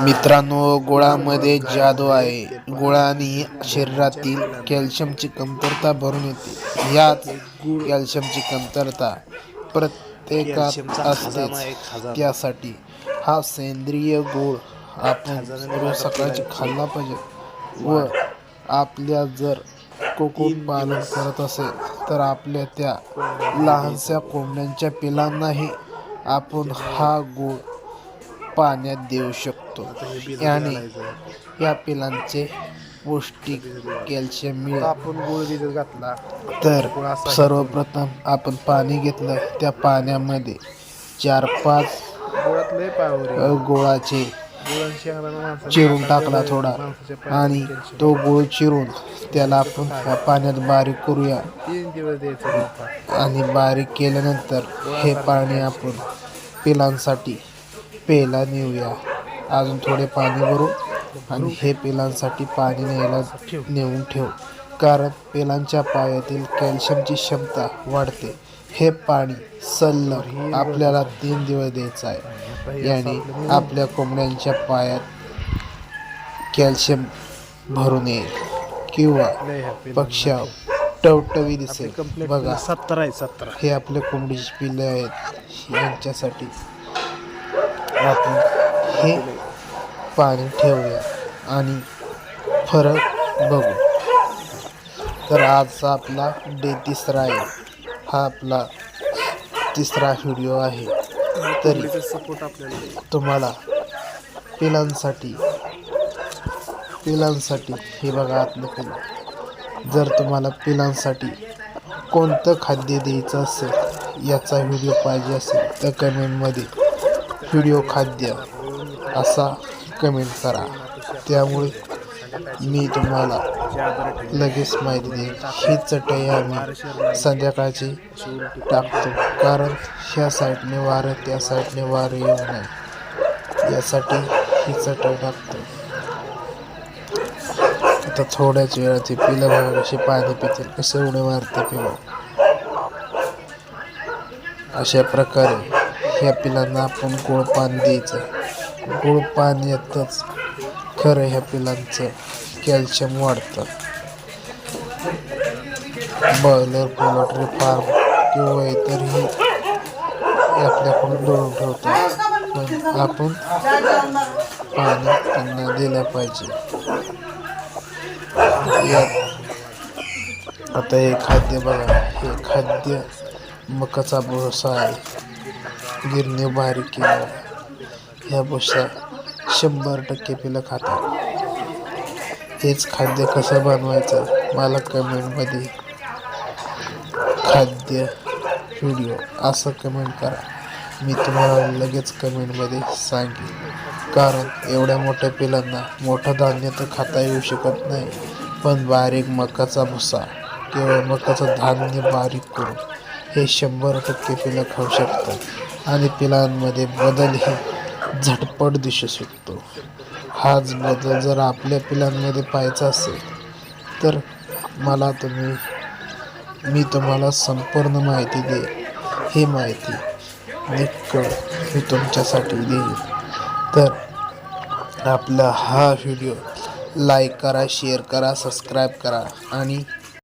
मित्रांनो, गुळामध्ये जादू आहे. गुळाने शरीरातील कॅल्शियमची कमतरता भरून येते. याच कॅल्शियमची कमतरता प्रत्येकात असतेच. त्यासाठी हा सेंद्रिय गूळ आपण रोज सकाळची खाल्ला पाहिजे. व आपल्या जर कुक्कुटपालन करत असेल तर आपल्या त्या लहानशा कोंबड्यांच्या पिलांनाही आपण हा गूळ पाण्यात देऊ शकतो. याने या पिलांचे पौष्टिक कॅल्शियम मिळेल. तर सर्वप्रथम आपण पाणी घेतलं, त्या पाण्यामध्ये 4-5 गुळाचे चिरून टाकला थोडा, आणि तो गुळ चिरून त्याला आपण ह्या पाण्यात बारीक करूया. आणि बारीक केल्यानंतर हे पाणी आपण पिलांसाठी प्यायला नेऊया. अजून थोडे पाणी भरून आणि हे पिलांसाठी पाणी नेऊन ठेव, कारण पिलांच्या पायातील कॅल्शियमची क्षमता वाढते. हे पाणी सलग आपल्याला 3 दिवस द्यायचं आहे. याने आपल्या कोंबड्यांच्या पायात कॅल्शियम भरून येईल किंवा पक्ष्या टवटवी दिसेल. बघा, हे आपल्या कोंबडीची पिल्ले आहेत. यांच्यासाठी आपण हे पाणी ठेवूया आणि फरक बघू. तर आजचा आपला डे 3रा आहे. हा आपला 3रा व्हिडिओ आहे. तरी तुम्हाला पिलांसाठी हे बघा आतलं पिलं. जर तुम्हाला पिलांसाठी कोणतं खाद्य द्यायचं असेल, याचा व्हिडिओ पाहिजे असेल तर कमेंटमध्ये व्हिडिओ खाद्य असा कमेंट करा. त्यामुळे मी तुम्हाला लगेच माहिती देईन. ही चटई आम्ही संध्याकाळची टाकतो, कारण ह्या साईडने वारं त्या साईडने वारं येऊ नये यासाठी ही चटई टाकतो. आता थोड्याच वेळात ते पिलं बघा कसे पाणी पितील, कसे उड्या मारते पिलं. अशा प्रकारे ह्या पिलांना आपण गोड पाणी द्यायचं. गोड पाण्यातच खरं ह्या पिलांचं कॅल्शियम वाढतं. बॉयलर, पोल्ट्री फार्म किंवा इतरही आपल्याकडून दळून ठेवतात, पण आपण पाणी त्यांना दिलं पाहिजे. आता हे खाद्य बघा, हे खाद्य मकाचा भुसा आहे. गिरणी बारीक केलेला. ह्या भुसा 100% पिलं खातात. हेच खाद्य कसं बनवायचं मला कमेंटमध्ये खाद्य व्हिडिओ असं कमेंट करा. मी तुम्हाला लगेच कमेंटमध्ये सांगेन, कारण एवढ्या मोठ्या पिलांना मोठं धान्य तर खाता येऊ शकत नाही, पण बारीक मकाचा भुसा किंवा मकाचं धान्य बारीक करून हे 100% पिलं खाऊ शकतात आणि पिलांमध्ये बदलही झटपट दिसू शकतो. हाच बदल जर आपल्या पिलांमध्ये पाहायचा असेल तर मी तुम्हाला संपूर्ण माहिती देईन. ही माहिती निश्चित मी तुमच्यासाठी देईन. तर आपला हा व्हिडिओ लाईक करा, शेअर करा, सबस्क्राईब करा आणि